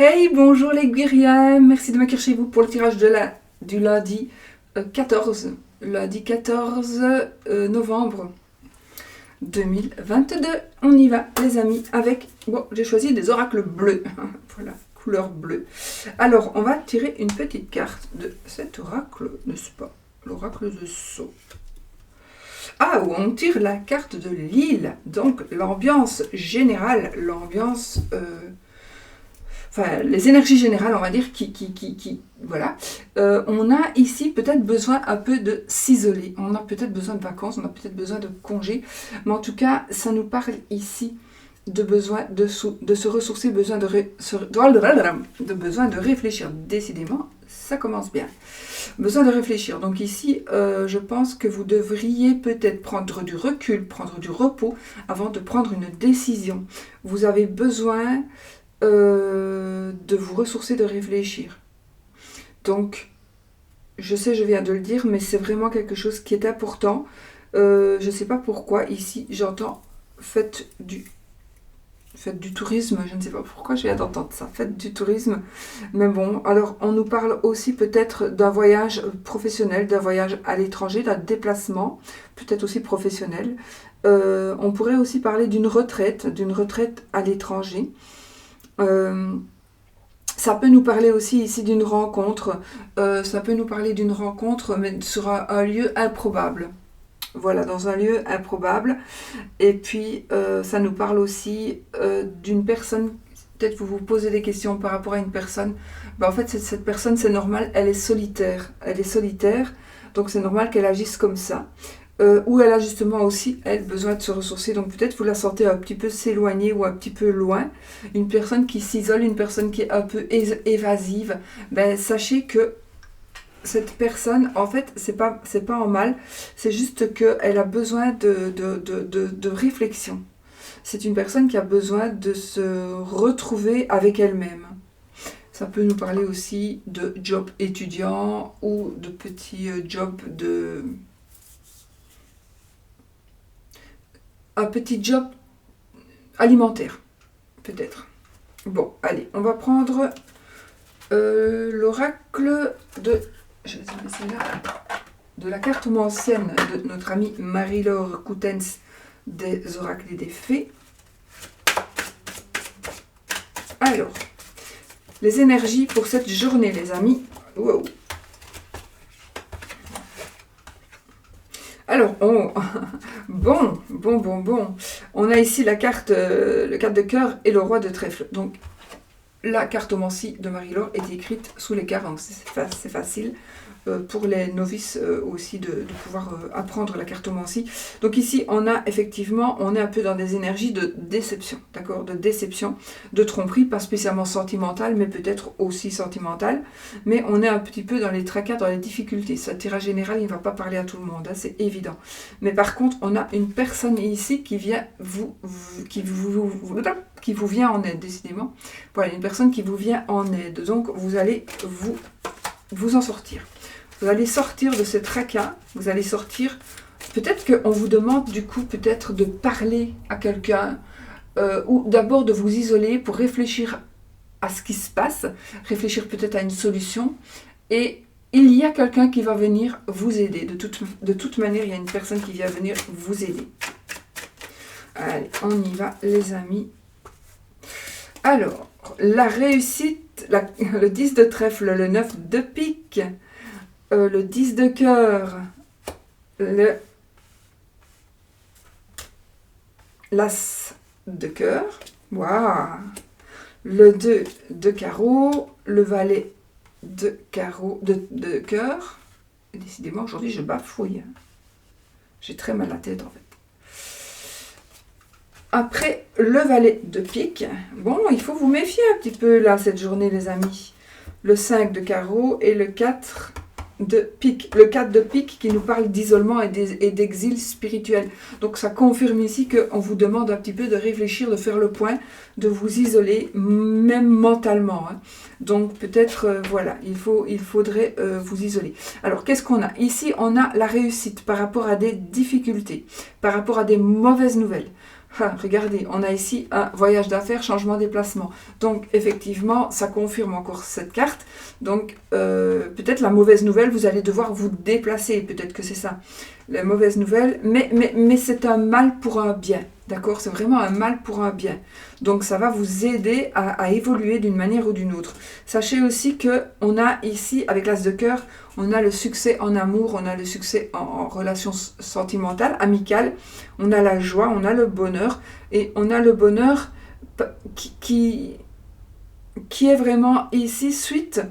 Hey, bonjour les guerriers, merci de m'accueillir chez vous pour le tirage du lundi 14, novembre 2022. On y va les amis avec, bon j'ai choisi des oracles bleus, voilà, couleur bleue. Alors on va tirer une petite carte de cet oracle, n'est-ce pas? L'oracle de Sceaux. Ah, où on tire la carte de l'île, donc l'ambiance générale, enfin, les énergies générales, on va dire, voilà. On a ici peut-être besoin un peu de s'isoler. On a peut-être besoin de vacances, on a peut-être besoin de congés. Mais en tout cas, ça nous parle ici de besoin de se ressourcer, besoin de réfléchir. Décidément, ça commence bien. Besoin de réfléchir. Donc ici, je pense que vous devriez peut-être prendre du recul, prendre du repos avant de prendre une décision. Vous avez besoin de vous ressourcer, de réfléchir. Donc, je sais, je viens de le dire, mais c'est vraiment quelque chose qui est important. Je ne sais pas pourquoi, ici, j'entends faites du tourisme, je ne sais pas pourquoi je viens d'entendre ça, faites du tourisme. Mais bon, alors on nous parle aussi peut-être d'un voyage professionnel, d'un voyage à l'étranger, d'un déplacement, peut-être aussi professionnel. On pourrait aussi parler d'une retraite à l'étranger. Ça peut nous parler aussi ici d'une rencontre. Ça peut nous parler d'une rencontre, mais sur un lieu improbable. Voilà, dans un lieu improbable. Et puis, ça nous parle aussi d'une personne. Peut-être vous vous posez des questions par rapport à une personne. Ben, en fait, cette personne, c'est normal, elle est solitaire. Elle est solitaire, donc c'est normal qu'elle agisse comme ça. Où elle a justement aussi, elle, besoin de se ressourcer. Donc peut-être vous la sentez un petit peu s'éloigner ou un petit peu loin. Une personne qui s'isole, une personne qui est un peu évasive. Ben, sachez que cette personne, en fait, c'est pas en mal. C'est juste qu'elle a besoin de réflexion. C'est une personne qui a besoin de se retrouver avec elle-même. Ça peut nous parler aussi de job étudiant ou de petits jobs de... Un petit job alimentaire, peut-être. Bon, allez, on va prendre l'oracle de... Je vais laisser là. De la carte ancienne de notre amie Marie-Laure Coutens des oracles et des fées. Alors, les énergies pour cette journée, les amis. Wow. Alors, bon. On a ici le 4 de cœur et le roi de trèfle. Donc, la cartomancie de Marie-Laure est écrite sous les cartes, c'est facile. Pour les novices aussi de pouvoir apprendre la cartomancie. Donc ici, on a effectivement, on est un peu dans des énergies de déception, d'accord? De déception, de tromperie, pas spécialement sentimentale, mais peut-être aussi sentimentale. Mais on est un petit peu dans les tracas, dans les difficultés. Ce tirage général, il ne va pas parler à tout le monde, hein, c'est évident. Mais par contre, on a une personne ici qui vient qui vous vient en aide, décidément. Voilà, une personne qui vous vient en aide. Donc, vous allez vous en sortir. Vous allez sortir de ce tracas, vous allez sortir, peut-être qu'on vous demande du coup peut-être de parler à quelqu'un, ou d'abord de vous isoler pour réfléchir à ce qui se passe, réfléchir peut-être à une solution, et il y a quelqu'un qui va venir vous aider. De toute manière, il y a une personne qui vient venir vous aider. Allez, on y va les amis. Alors, la réussite, le 10 de trèfle, le 9 de pique, le 10 de cœur, l'as de cœur, waouh, le 2 de carreau, le valet de carreau, de cœur. Décidément, aujourd'hui, je bafouille. J'ai très mal à la tête, en fait. Après, le valet de pique. Bon, il faut vous méfier un petit peu, là, cette journée, les amis. Le 5 de carreau et le 4 de pique. Le 4 de pique qui nous parle d'isolement et d'exil spirituel. Donc ça confirme ici qu'on vous demande un petit peu de réfléchir, de faire le point, de vous isoler, même mentalement. Hein. Donc peut-être, voilà, il faudrait vous isoler. Alors qu'est-ce qu'on a? Ici, on a la réussite par rapport à des difficultés, par rapport à des mauvaises nouvelles. Ah, regardez, on a ici un voyage d'affaires, changement, déplacement. Donc, effectivement, ça confirme encore cette carte. Donc, peut-être la mauvaise nouvelle, vous allez devoir vous déplacer. Peut-être que c'est ça, la mauvaise nouvelle. Mais c'est un mal pour un bien. D'accord? C'est vraiment un mal pour un bien. Donc, ça va vous aider à évoluer d'une manière ou d'une autre. Sachez aussi qu'on a ici, avec l'as de cœur, on a le succès en amour, on a le succès en relation sentimentale, amicale, on a la joie, on a le bonheur, et on a le bonheur qui est vraiment ici suite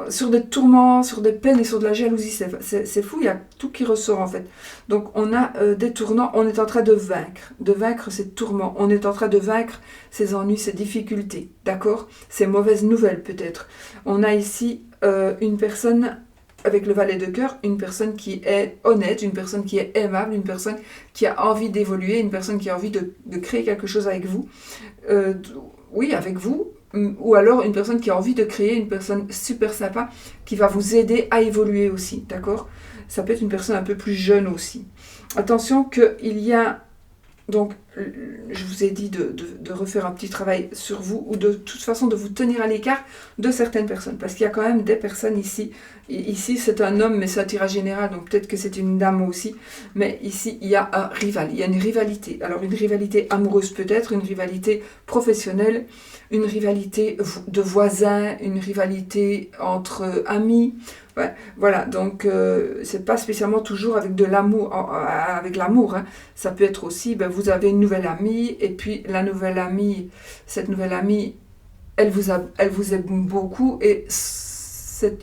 sur des tourments, sur des peines et sur de la jalousie. C'est fou, il y a tout qui ressort en fait. Donc on a des tournants, on est en train de vaincre ces tourments, on est en train de vaincre ces ennuis, ces difficultés, d'accord? Ces mauvaises nouvelles peut-être. On a ici une personne avec le valet de cœur, une personne qui est honnête, une personne qui est aimable, une personne qui a envie d'évoluer, une personne qui a envie de créer quelque chose avec vous. Oui, avec vous, ou alors une personne qui a envie de créer, une personne super sympa qui va vous aider à évoluer aussi, d'accord? Ça peut être une personne un peu plus jeune aussi. Attention qu'il y a, donc je vous ai dit de refaire un petit travail sur vous, ou de toute façon de vous tenir à l'écart de certaines personnes, parce qu'il y a quand même des personnes ici. Ici c'est un homme, mais c'est un tirage général, donc peut-être que c'est une dame aussi, mais ici il y a un rival, il y a une rivalité. Alors une rivalité amoureuse peut-être, une rivalité professionnelle, une rivalité de voisins, une rivalité entre amis. Ouais, voilà, donc c'est pas spécialement toujours avec de l'amour, avec l'amour, hein. Ça peut être aussi, ben, vous avez une nouvelle amie, et puis la nouvelle amie, cette nouvelle amie, elle vous aime beaucoup, et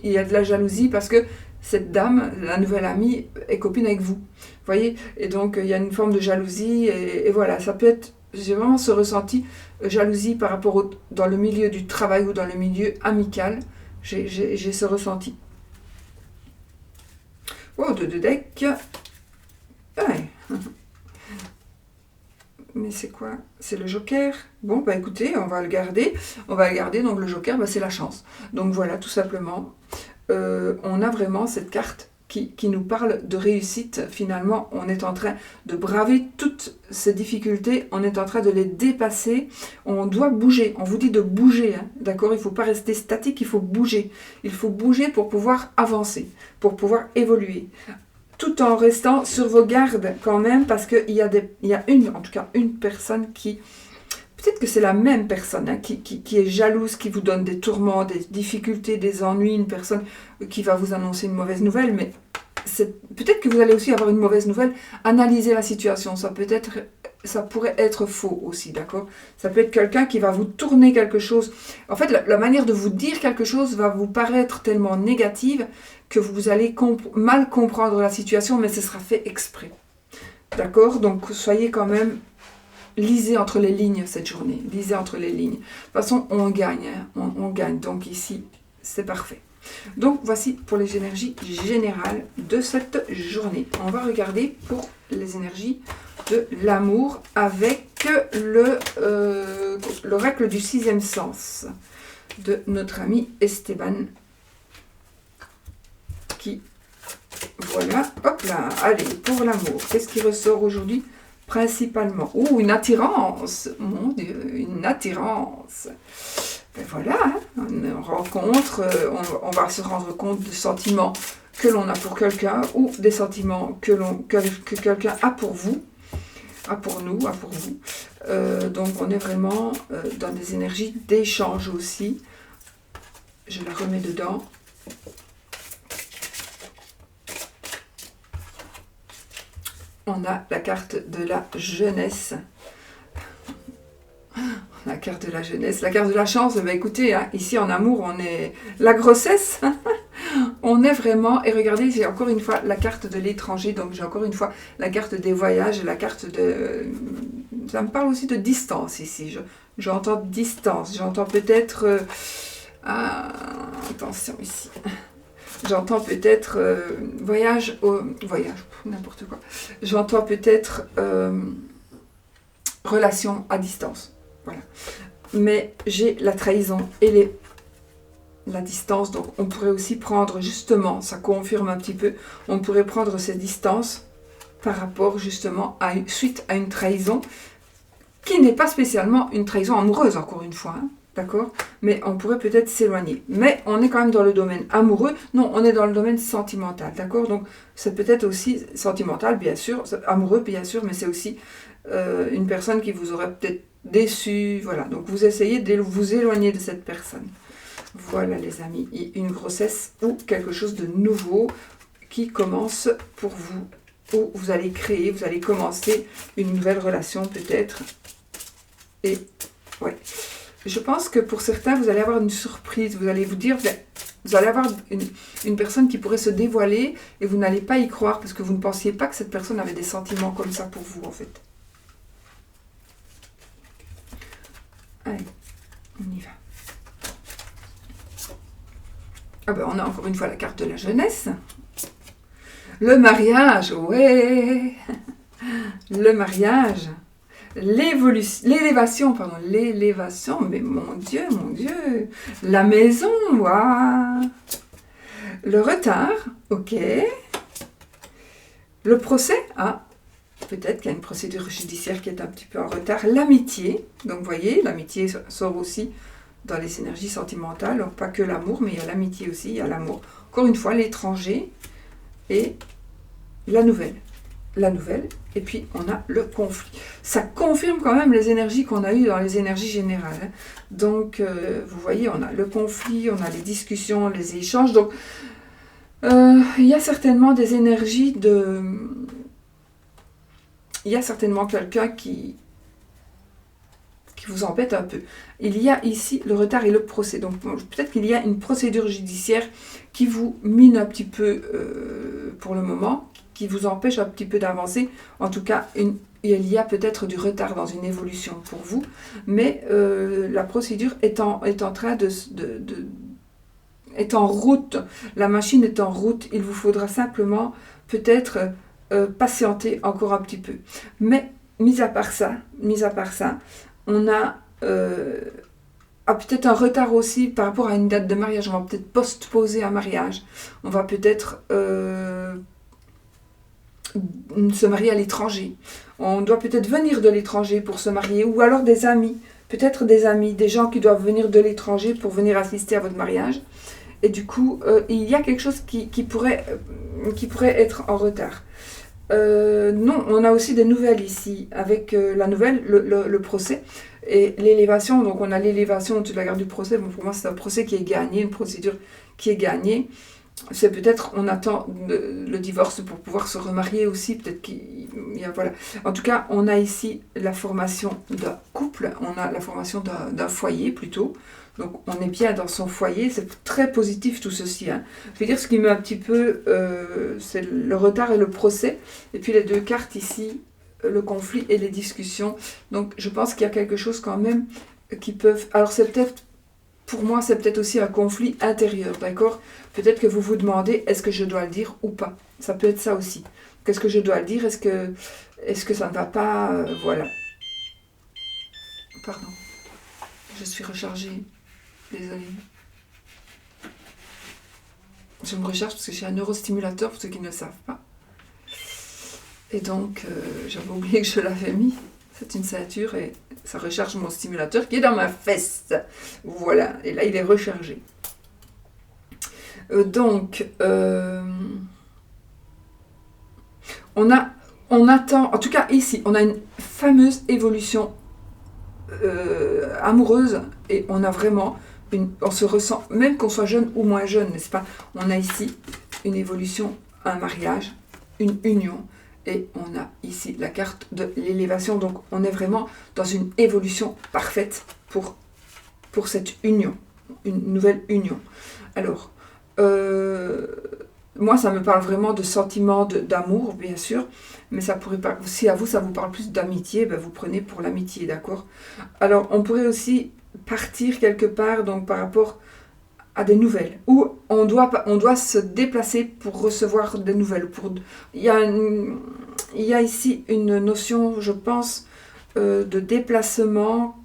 il y a de la jalousie parce que cette dame, la nouvelle amie, est copine avec vous. Vous voyez? Et donc il y a une forme de jalousie, et voilà, ça peut être, j'ai vraiment ce ressenti, jalousie par rapport dans le milieu du travail ou dans le milieu amical, j'ai ce ressenti. Oh, deux decks. Ouais. Mais c'est quoi? C'est le joker. Bon, bah écoutez, on va le garder. On va le garder, donc le joker, bah, c'est la chance. Donc voilà, tout simplement. On a vraiment cette carte qui nous parle de réussite. Finalement, on est en train de braver toutes ces difficultés. On est en train de les dépasser. On doit bouger. On vous dit de bouger, hein, d'accord? Il ne faut pas rester statique, il faut bouger. Il faut bouger pour pouvoir avancer, pour pouvoir évoluer. Tout en restant sur vos gardes quand même, parce qu'il y a en tout cas une personne qui, peut-être que c'est la même personne, hein, qui est jalouse, qui vous donne des tourments, des difficultés, des ennuis, une personne qui va vous annoncer une mauvaise nouvelle, mais peut-être que vous allez aussi avoir une mauvaise nouvelle. Analysez la situation, ça pourrait être faux aussi, d'accord? Ça peut être quelqu'un qui va vous tourner quelque chose. En fait, la manière de vous dire quelque chose va vous paraître tellement négative que vous allez mal comprendre la situation, mais ce sera fait exprès. D'accord? Donc, soyez quand même... Lisez entre les lignes cette journée. Lisez entre les lignes. De toute façon, on gagne. Hein, on gagne. Donc ici, c'est parfait. Donc, voici pour les énergies générales de cette journée. On va regarder pour les énergies de l'amour avec l'oracle du sixième sens de notre ami Esteban. Qui, voilà, hop là, allez, pour l'amour. Qu'est-ce qui ressort aujourd'hui principalement? Ouh, une attirance. Mon Dieu, une attirance. Ben voilà, hein, on rencontre, on va se rendre compte des sentiments que l'on a pour quelqu'un ou des sentiments que quelqu'un a pour vous, a pour nous, a pour vous. Donc on est vraiment dans des énergies d'échange aussi. Je la remets dedans. On a la carte de la jeunesse. La carte de la jeunesse, la carte de la chance. Bah écoutez, hein, ici en amour, on est... La grossesse, on est vraiment... Et regardez, j'ai encore une fois la carte de l'étranger. Donc j'ai encore une fois la carte des voyages, la carte de... Ça me parle aussi de distance ici. J'entends distance. J'entends peut-être... attention ici. J'entends peut-être voyage, n'importe quoi. J'entends peut-être relation à distance. Voilà. Mais j'ai la trahison et la distance. Donc on pourrait aussi prendre, justement, ça confirme un petit peu, on pourrait prendre ces distances par rapport justement suite à une trahison qui n'est pas spécialement une trahison amoureuse, encore une fois, hein, d'accord? Mais on pourrait peut-être s'éloigner. Mais on est quand même dans le domaine amoureux. Non, on est dans le domaine sentimental, d'accord? Donc, c'est peut-être aussi sentimental, bien sûr, amoureux, bien sûr, mais c'est aussi une personne qui vous aurait peut-être déçu, voilà. Donc, vous essayez de vous éloigner de cette personne. Voilà, les amis, une grossesse ou quelque chose de nouveau qui commence pour vous, ou vous allez créer, vous allez commencer une nouvelle relation peut-être. Et ouais, je pense que pour certains, vous allez avoir une surprise. Vous allez vous dire, vous allez avoir une personne qui pourrait se dévoiler et vous n'allez pas y croire parce que vous ne pensiez pas que cette personne avait des sentiments comme ça pour vous, en fait. Allez, on y va. Ah ben, on a encore une fois la carte de la jeunesse. Le mariage, ouais. Le mariage. L'élévation, mais mon Dieu, la maison, waouh. Le retard, ok. Le procès, ah, peut-être qu'il y a une procédure judiciaire qui est un petit peu en retard. L'amitié, donc vous voyez, l'amitié sort aussi dans les énergies sentimentales, donc pas que l'amour, mais il y a l'amitié aussi, il y a l'amour. Encore une fois, l'étranger et la nouvelle. La nouvelle, et puis on a le conflit. Ça confirme quand même les énergies qu'on a eues dans les énergies générales. Hein. Donc, vous voyez, on a le conflit, on a les discussions, les échanges. Donc, il y a certainement des énergies de... Il y a certainement quelqu'un qui vous embête un peu. Il y a ici le retard et le procès. Donc, peut-être qu'il y a une procédure judiciaire qui vous mine un petit peu pour le moment, qui vous empêche un petit peu d'avancer. En tout cas, il y a peut-être du retard dans une évolution pour vous, mais la procédure est en train est en route. La machine est en route. Il vous faudra simplement peut-être patienter encore un petit peu. Mais mis à part ça, on a peut-être un retard aussi par rapport à une date de mariage. On va peut-être postposer un mariage. On va peut-être se marier à l'étranger. On doit peut-être venir de l'étranger pour se marier, ou alors des amis, peut-être des amis, des gens qui doivent venir de l'étranger pour venir assister à votre mariage. Et du coup, il y a quelque chose qui pourrait être en retard. Non, on a aussi des nouvelles ici, avec la nouvelle, le procès et l'élévation. Donc on a l'élévation au-dessus de la garde du procès. Bon, pour moi, c'est un procès qui est gagné, une procédure qui est gagnée. C'est peut-être, on attend le divorce pour pouvoir se remarier aussi, peut-être qu'il y a, voilà. En tout cas, on a ici la formation d'un couple, on a la formation d'un foyer plutôt, donc on est bien dans son foyer, c'est très positif tout ceci. Hein. Je veux dire, ce qui met un petit peu, c'est le retard et le procès, et puis les deux cartes ici, le conflit et les discussions, donc je pense qu'il y a quelque chose quand même qui peuvent, alors c'est peut-être, pour moi, c'est peut-être aussi un conflit intérieur, d'accord? Peut-être que vous vous demandez, est-ce que je dois le dire ou pas? Ça peut être ça aussi. Qu'est-ce que je dois le dire? Est-ce que ça ne va pas? Voilà. Pardon. Je suis rechargée. Désolée. Je me recharge parce que j'ai un neurostimulateur, pour ceux qui ne le savent pas. Et donc, j'avais oublié que je l'avais mis. C'est une ceinture et ça recharge mon stimulateur qui est dans ma fesse. Voilà, et là il est rechargé. Donc, on attend, en tout cas ici, on a une fameuse évolution amoureuse et on a vraiment, on se ressent, même qu'on soit jeune ou moins jeune, n'est-ce pas? On a ici une évolution, un mariage, une union. Et on a ici la carte de l'élévation. Donc, on est vraiment dans une évolution parfaite pour cette union. Une nouvelle union. Alors, moi, ça me parle vraiment de sentiments d'amour, bien sûr. Mais ça pourrait pas, si à vous, ça vous parle plus d'amitié, ben vous prenez pour l'amitié, d'accord? Alors, on pourrait aussi partir quelque part, donc par rapport à des nouvelles, ou on doit se déplacer pour recevoir des nouvelles. Il y a ici une notion, je pense, de déplacement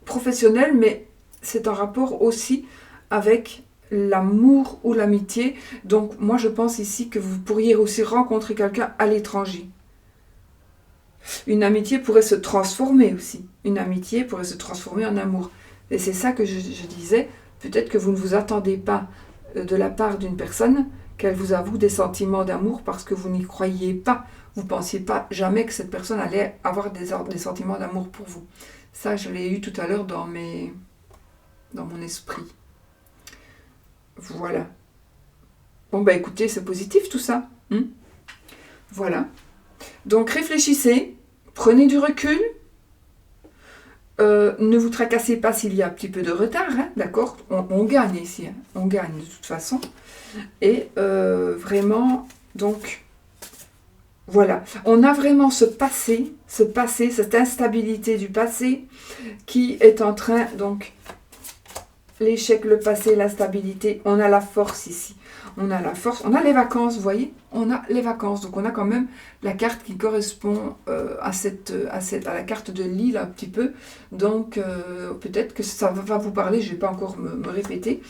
professionnel, mais c'est en rapport aussi avec l'amour ou l'amitié. Donc moi je pense ici que vous pourriez aussi rencontrer quelqu'un à l'étranger. Une amitié pourrait se transformer aussi. Une amitié pourrait se transformer en amour. Et c'est ça que je disais. Peut-être que vous ne vous attendez pas de la part d'une personne qu'elle vous avoue des sentiments d'amour parce que vous n'y croyez pas. Vous ne pensiez pas jamais que cette personne allait avoir des sentiments d'amour pour vous. Ça, je l'ai eu tout à l'heure dans mon esprit. Voilà. Bon, bah écoutez, c'est positif tout ça. Voilà. Donc, réfléchissez, prenez du recul. Ne vous tracassez pas s'il y a un petit peu de retard, hein, d'accord, on gagne ici, hein, on gagne de toute façon. Et vraiment, donc, voilà. On a vraiment ce passé, cette instabilité du passé qui est en train, donc, l'échec, le passé, l'instabilité, on a la force ici. On a la force, on a les vacances, vous voyez, on a les vacances. Donc on a quand même la carte qui correspond à la carte de l'île un petit peu. Donc peut-être que ça va vous parler, je ne vais pas encore me répéter.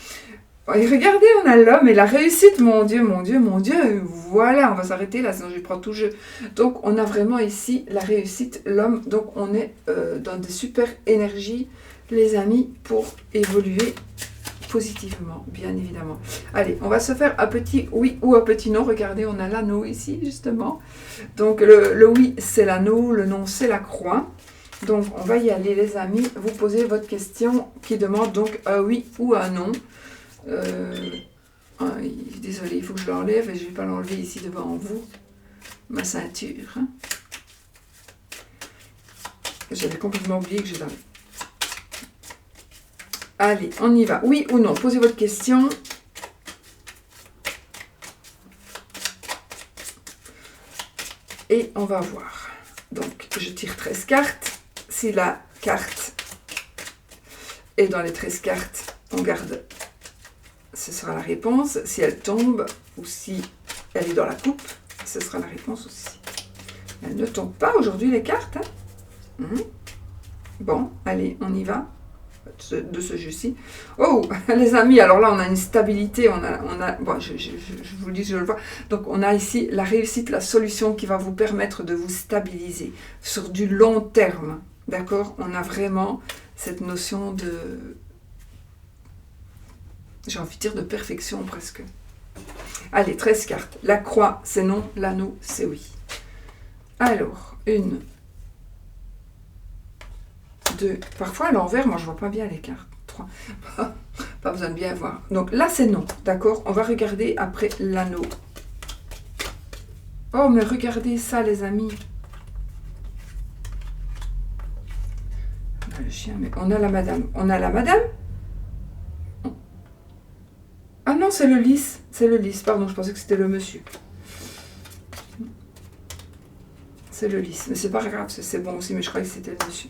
Et regardez, on a l'homme et la réussite, mon Dieu, mon Dieu, mon Dieu. Voilà, on va s'arrêter là, sinon je prends tout le jeu. Donc on a vraiment ici la réussite, l'homme. Donc on est dans des super énergies, les amis, pour évoluer positivement, bien évidemment. Allez, on va se faire un petit oui ou un petit non. Regardez, on a l'anneau ici, justement. Donc, le oui, c'est l'anneau, le non, c'est la croix. Donc, on va y aller, les amis. Vous posez votre question qui demande donc un oui ou un non. Désolée, il faut que je l'enlève et je ne vais pas l'enlever ici devant vous. Ma ceinture. Hein. J'avais complètement oublié que je l'avais. Allez, on y va. Oui ou non? Posez votre question. Et on va voir. Donc, je tire 13 cartes. Si la carte est dans les 13 cartes, on garde. Ce sera la réponse. Si elle tombe ou si elle est dans la coupe, ce sera la réponse aussi. Elle ne tombe pas aujourd'hui, les cartes. Hein. Bon, allez, on y va. De ce jeu-ci. Oh, les amis, alors là, on a une stabilité, bon, je vous le dis, je le vois. Donc, on a ici la réussite, la solution qui va vous permettre de vous stabiliser sur du long terme. D'accord? On a vraiment cette notion de, j'ai envie de dire de perfection presque. Allez, 13 cartes. La croix, c'est non. L'anneau, c'est oui. Alors, 1, 2, parfois à l'envers, moi je vois pas bien les cartes. 3, pas besoin de bien voir. Donc là c'est non, d'accord? On va regarder après l'anneau. Oh mais regardez ça les amis. Le chien, mais on a la madame. On a la madame? Ah non, c'est le lys. C'est le lys, pardon, je pensais que c'était le monsieur. C'est le lys, mais c'est pas grave, c'est bon aussi, mais je croyais que c'était le monsieur.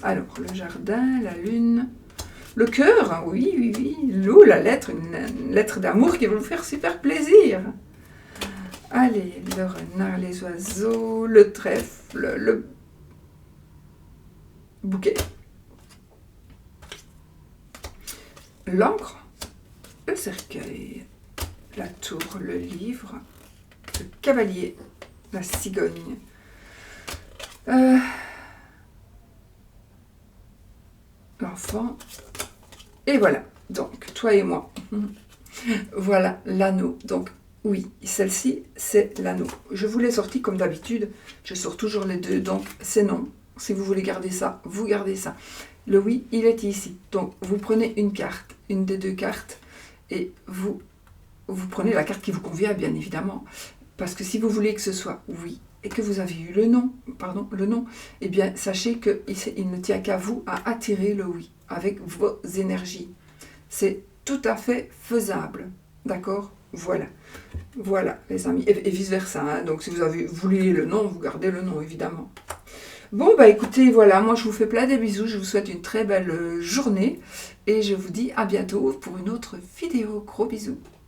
Alors, le jardin, la lune, le cœur, oui, oui, oui, l'eau, la lettre, une lettre d'amour qui va vous faire super plaisir. Allez, le renard, les oiseaux, le trèfle, le bouquet, l'encre, le cercueil, la tour, le livre, le cavalier, la cigogne. L'enfant. Et voilà. Donc, toi et moi. Voilà l'anneau. Donc, oui, celle-ci, c'est l'anneau. Je vous l'ai sorti comme d'habitude. Je sors toujours les deux. Donc, c'est non. Si vous voulez garder ça, vous gardez ça. Le oui, il est ici. Donc, vous prenez une carte, une des deux cartes, et vous prenez la carte qui vous convient, bien évidemment. Parce que si vous voulez que ce soit oui, et que vous avez eu le non, eh bien, sachez qu'il ne tient qu'à vous à attirer le oui, avec vos énergies. C'est tout à fait faisable, d'accord? Voilà, voilà, les amis, et vice-versa, hein. Donc, si vous voulu le non, vous gardez le non, évidemment. Bon, bah écoutez, voilà, moi, je vous fais plein de bisous, je vous souhaite une très belle journée, et je vous dis à bientôt pour une autre vidéo. Gros bisous.